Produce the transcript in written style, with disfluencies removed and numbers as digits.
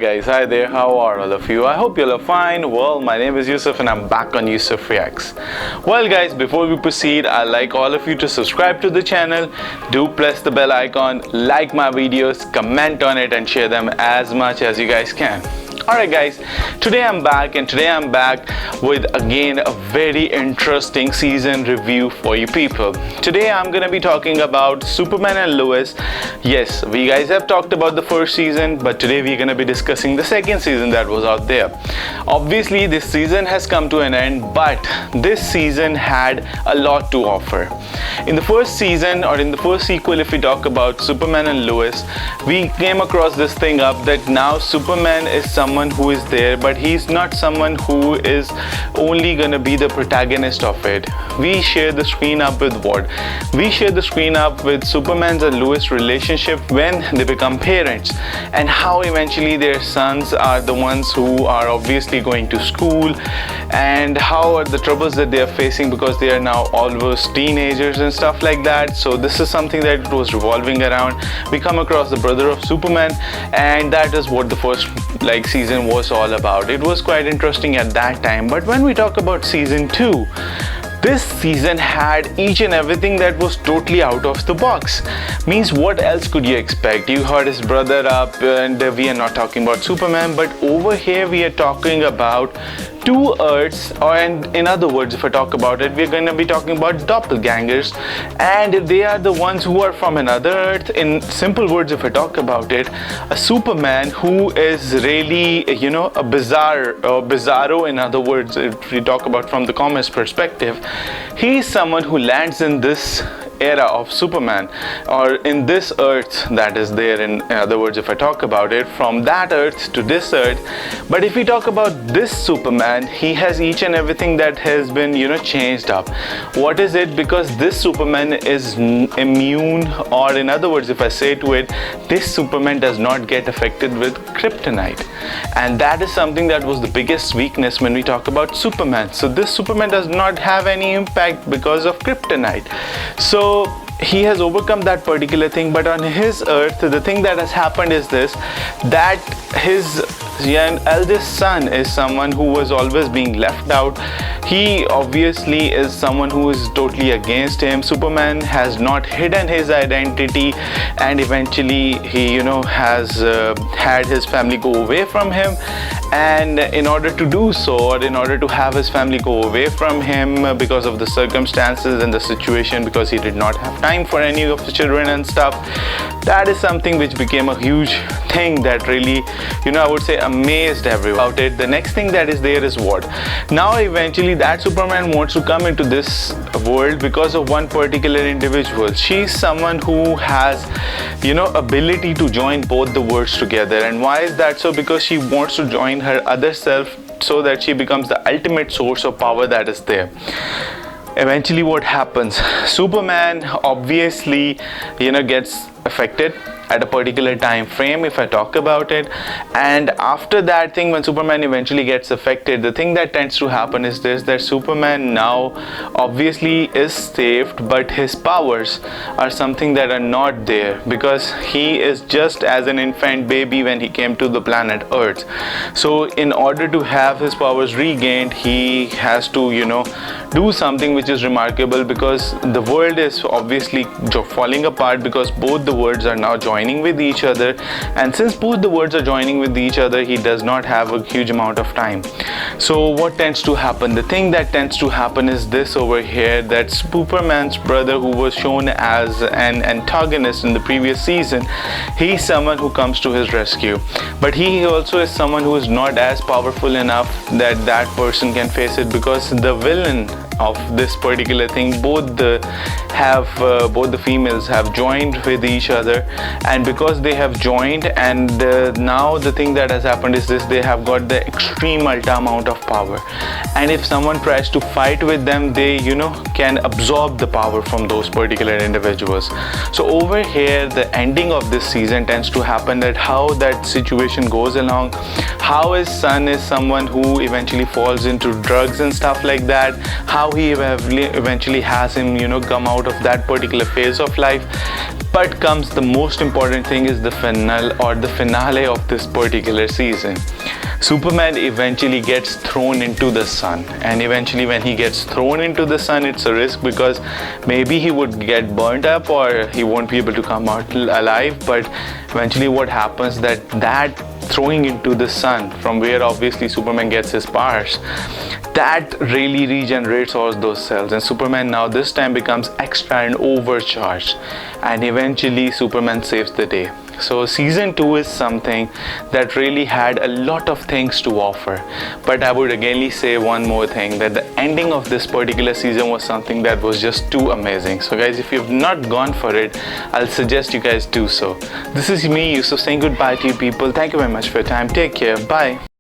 Guys, hi there, how are all of you? I hope you all are fine. Well, my name is Yusuf and I'm back on Yusuf Reacts. Well guys, before we proceed, I'd like all of you to subscribe to the channel. Do press the bell icon, like my videos, comment on it and share them as much as you guys can. Alright guys, today I'm back with again a very interesting season review for you people. Today I'm gonna be talking about Superman and Lois. Yes, we guys have talked about the first season, but today we're gonna be discussing the second season that was out there. Obviously this season has come to an end, but this season had a lot to offer. In the first season, or in the first sequel, if we talk about Superman and Lois, we came across this thing up that now Superman is someone who is there, but he's not someone who is only gonna be the protagonist of it. We share the screen up with what? We share the screen up with Superman's and Lois relationship when they become parents, and how eventually their sons are the ones who are obviously going to school, and how are the troubles that they are facing because they are now almost teenagers and stuff like that. So this is something that was revolving around. We come across the brother of Superman, and that is what the first season was all about. It was quite interesting at that time. But when we talk about season 2, this season had each and everything that was totally out of the box. Means what else could you expect? You heard his brother up, and we are not talking about Superman, but over here we are talking about two Earths, and in other words, if I talk about it, we're going to be talking about doppelgangers, and they are the ones who are from another Earth. In simple words, if I talk about it, a Superman who is really, a bizarro, in other words, if we talk about from the comics perspective, he's someone who lands in this era of Superman, or in this Earth that is there. In other words, if I talk about it, from that Earth to this Earth. But if we talk about this Superman, he has each and everything that has been changed up. What is it? Because this Superman is immune, or in other words, if I say to it, this Superman does not get affected with kryptonite, and that is something that was the biggest weakness when we talk about Superman. So this Superman does not have any impact because of kryptonite. So he has overcome that particular thing, but on his Earth, the thing that has happened is this, that his eldest son is someone who was always being left out. He obviously is someone who is totally against him. Superman has not hidden his identity, and eventually he has had his family go away from him, and in order to do so, or in order to have his family go away from him because of the circumstances and the situation, because he did not have time for any of the children and stuff, that is something which became a huge thing that really I would say amazed everyone about it. The next thing that is there is what? Now eventually that Superman wants to come into this world because of one particular individual. She's someone who has ability to join both the worlds together. And why is that so? Because she wants to join her other self so that she becomes the ultimate source of power that is there. Eventually what happens? Superman obviously gets affected at a particular time frame, if I talk about it, and after that thing, when Superman eventually gets affected, the thing that tends to happen is this, that Superman now obviously is saved, but his powers are something that are not there, because he is just as an infant baby when he came to the planet Earth. So in order to have his powers regained, he has to do something which is remarkable, because the world is obviously falling apart, because both the worlds are now joining with each other, and since both the worlds are joining with each other, he does not have a huge amount of time. So what tends to happen? The thing that tends to happen is this over here, that Superman's brother, who was shown as an antagonist in the previous season, he's someone who comes to his rescue, but he also is someone who is not as powerful enough that that person can face it, because the villain of this particular thing, both the females have joined with each other, and because they have joined, and now the thing that has happened is this, they have got the extreme ultra amount of power, and if someone tries to fight with them, they can absorb the power from those particular individuals. So over here, the ending of this season tends to happen, that how that situation goes along, how his son is someone who eventually falls into drugs and stuff like that, how he eventually has him come out of that particular phase of life. But comes the most important thing is the finale of this particular season. Superman eventually gets thrown into the sun, and eventually when he gets thrown into the sun, it's a risk because maybe he would get burnt up or he won't be able to come out alive. But eventually what happens, that throwing into the sun, from where obviously Superman gets his powers, that really regenerates all those cells, and Superman now this time becomes extra and overcharged, and eventually Superman saves the day. So season 2 is something that really had a lot of things to offer, but I would again say one more thing, that the ending of this particular season was something that was just too amazing. So guys, if you've not gone for it, I'll suggest you guys do so. This is me, Yusuf, saying goodbye to you people. Thank you very much for your time. Take care. Bye.